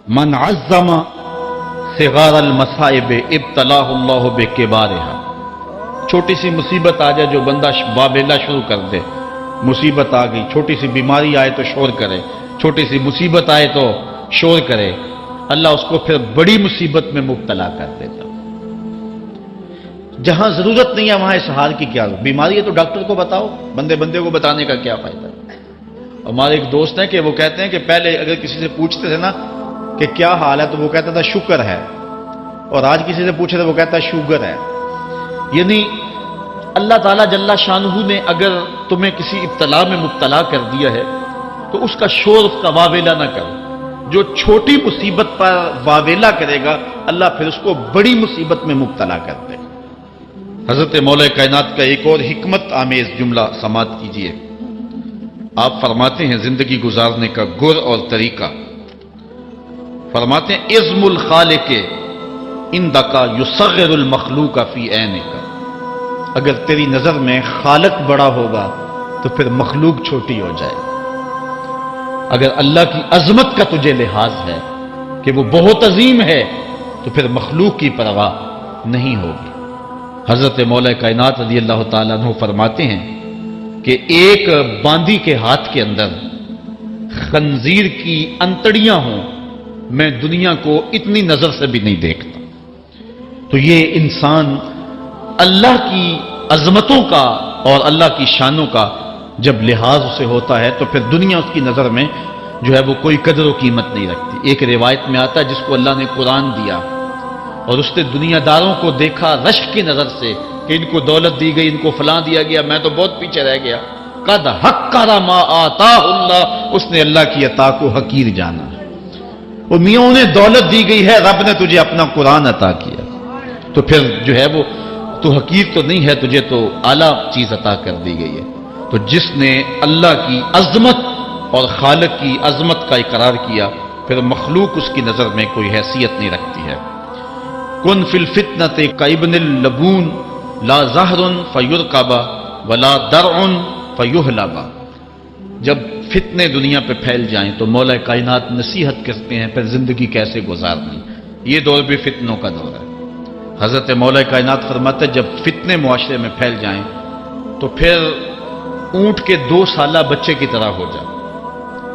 من عظم صغار المصائب ابتلاہ اللہ بکبارہا. چھوٹی سی مصیبت آ جائے جو بندہ بابیلا شروع کر دے، مصیبت آ گئی، چھوٹی سی بیماری آئے تو شور کرے، چھوٹی سی مصیبت آئے تو شور کرے، اللہ اس کو پھر بڑی مصیبت میں مبتلا کر دیتا. جہاں ضرورت نہیں ہے وہاں اسہار کی کیا ضرورت؟ بیماری ہے تو ڈاکٹر کو بتاؤ، بندے کو بتانے کا کیا فائدہ؟ ہمارے ایک دوست ہیں کہ وہ کہتے ہیں کہ پہلے اگر کسی سے پوچھتے تھے نا کہ کیا حال ہے تو وہ کہتا تھا شکر ہے، اور آج کسی سے پوچھے تو وہ کہتا ہے شوگر ہے. یعنی اللہ تعالیٰ جل شانہ نے اگر تمہیں کسی ابتلا میں مبتلا کر دیا ہے تو اس کا شور، اس کا واویلا نہ کرو. جو چھوٹی مصیبت پر واویلا کرے گا اللہ پھر اس کو بڑی مصیبت میں مبتلا کر دے. حضرت مولا کائنات کا ایک اور حکمت آمیز جملہ سماعت کیجیے. آپ فرماتے ہیں زندگی گزارنے کا گر اور طریقہ، فرماتے ہیں عزم الخالق اندکا یصغر المخلوق فی عینک. اگر تیری نظر میں خالق بڑا ہوگا تو پھر مخلوق چھوٹی ہو جائے. اگر اللہ کی عظمت کا تجھے لحاظ ہے کہ وہ بہت عظیم ہے تو پھر مخلوق کی پرواہ نہیں ہوگی. حضرت مولا کائنات رضی اللہ تعالیٰ عنہ فرماتے ہیں کہ ایک باندی کے ہاتھ کے اندر خنزیر کی انتڑیاں ہوں، میں دنیا کو اتنی نظر سے بھی نہیں دیکھتا. تو یہ انسان اللہ کی عظمتوں کا اور اللہ کی شانوں کا جب لحاظ اسے ہوتا ہے تو پھر دنیا اس کی نظر میں جو ہے وہ کوئی قدر و قیمت نہیں رکھتی. ایک روایت میں آتا ہے جس کو اللہ نے قرآن دیا اور اس نے دنیا داروں کو دیکھا رشک کی نظر سے کہ ان کو دولت دی گئی، ان کو فلاں دیا گیا، میں تو بہت پیچھے رہ گیا. قد حقر ما آتاہ اللہ، اس نے اللہ کی عطا کو حقیر جانا. وہ میاں انہیں دولت دی گئی ہے، رب نے تجھے اپنا قرآن عطا کیا تو پھر جو ہے وہ تو حقیر تو نہیں ہے، تجھے تو اعلیٰ چیز عطا کر دی گئی ہے. تو جس نے اللہ کی عظمت اور خالق کی عظمت کا اقرار کیا پھر مخلوق اس کی نظر میں کوئی حیثیت نہیں رکھتی ہے. کن فی الفتنۃ کابن اللبون لا زہر فیرکب ولا درع فیحلب. جب فتنے دنیا پہ پھیل جائیں تو مولا کائنات نصیحت کرتے ہیں پھر زندگی کیسے گزارنی. یہ دور بھی فتنوں کا دور ہے. حضرت مولا کائنات فرماتے ہیں جب فتنے معاشرے میں پھیل جائیں تو پھر اونٹ کے 2 سالہ بچے کی طرح ہو جائے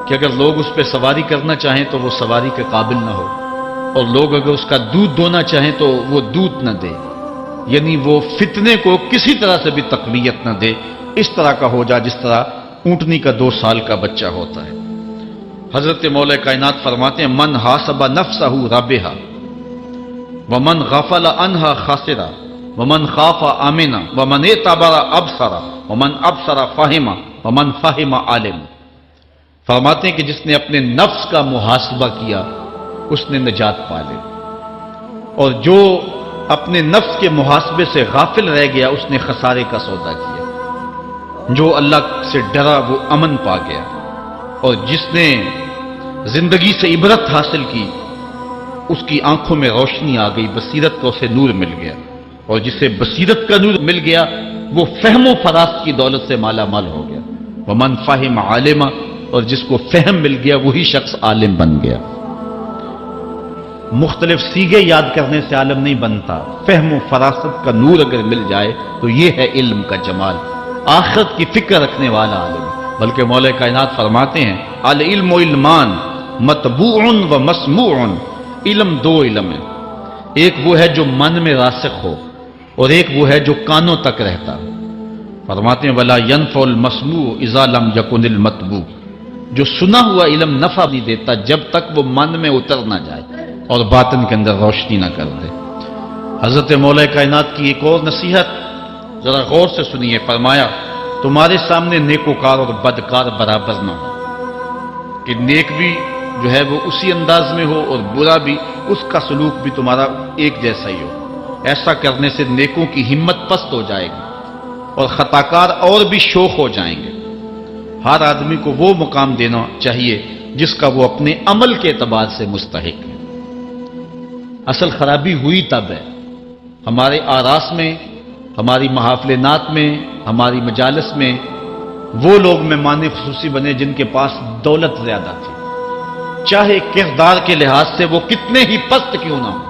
کہ اگر لوگ اس پہ سواری کرنا چاہیں تو وہ سواری کے قابل نہ ہو، اور لوگ اگر اس کا دودھ دونا چاہیں تو وہ دودھ نہ دے. یعنی وہ فتنے کو کسی طرح سے بھی تقویت نہ دے، اس طرح کا ہو جائے جس طرح اونٹنی کا 2 سال کا بچہ ہوتا ہے. حضرت مولا کائنات فرماتے ہیں من حاسب نفسہ رابحا ومن غفل عنہا خاسرا ومن خاف آمنا ومن اعتبر ابصر ومن ابصر فہم ومن فہم عالم. فرماتے ہیں کہ جس نے اپنے نفس کا محاسبہ کیا اس نے نجات پا لی، اور جو اپنے نفس کے محاسبے سے غافل رہ گیا اس نے خسارے کا سودا کیا. جو اللہ سے ڈرا وہ امن پا گیا، اور جس نے زندگی سے عبرت حاصل کی اس کی آنکھوں میں روشنی آ گئی، بصیرت کا اسے نور مل گیا، اور جسے بصیرت کا نور مل گیا وہ فہم و فراست کی دولت سے مالا مال ہو گیا. ومن فہم عالما، اور جس کو فہم مل گیا وہی شخص عالم بن گیا. مختلف سیغے یاد کرنے سے عالم نہیں بنتا، فہم و فراست کا نور اگر مل جائے تو یہ ہے علم کا جمال، آخرت کی فکر رکھنے والا عالم. بلکہ مولا کائنات فرماتے ہیں العلم علمان مطبوع و مسموع. علم 2 علم ہے، ایک وہ ہے جو من میں راسخ ہو اور ایک وہ ہے جو کانوں تک رہتا. فرماتے ہیں ولا ينفع المسموع اذا لم يكن المطبوع. جو سنا ہوا علم نفع نہیں دیتا جب تک وہ من میں اتر نہ جائے اور باطن کے اندر روشنی نہ کر دے. حضرت مولا کائنات کی ایک اور نصیحت ذرا غور سے سنیے. فرمایا تمہارے سامنے نیکوکار اور بدکار برابر نہ ہو، کہ نیک بھی جو ہے وہ اسی انداز میں ہو اور برا بھی، اس کا سلوک بھی تمہارا ایک جیسا ہی ہو. ایسا کرنے سے نیکوں کی ہمت پست ہو جائے گی اور خطاکار اور بھی شوخ ہو جائیں گے. ہر آدمی کو وہ مقام دینا چاہیے جس کا وہ اپنے عمل کے اعتبار سے مستحق ہے. اصل خرابی ہوئی تب ہے ہمارے آراس میں، ہماری محافل نعت میں، ہماری مجالس میں وہ لوگ مہمان خصوصی بنے جن کے پاس دولت زیادہ تھی. چاہے کردار کے لحاظ سے وہ کتنے ہی پست کیوں نہ ہو،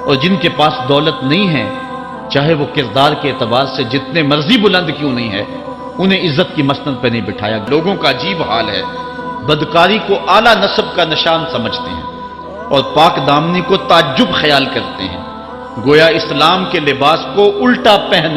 اور جن کے پاس دولت نہیں ہے چاہے وہ کردار کے اعتبار سے جتنے مرضی بلند کیوں نہیں ہے، انہیں عزت کی مسند پہ نہیں بٹھایا۔ لوگوں کا عجیب حال ہے، بدکاری کو اعلیٰ نسب کا نشان سمجھتے ہیں اور پاک دامنی کو تعجب خیال کرتے ہیں، گویا اسلام کے لباس کو الٹا پہن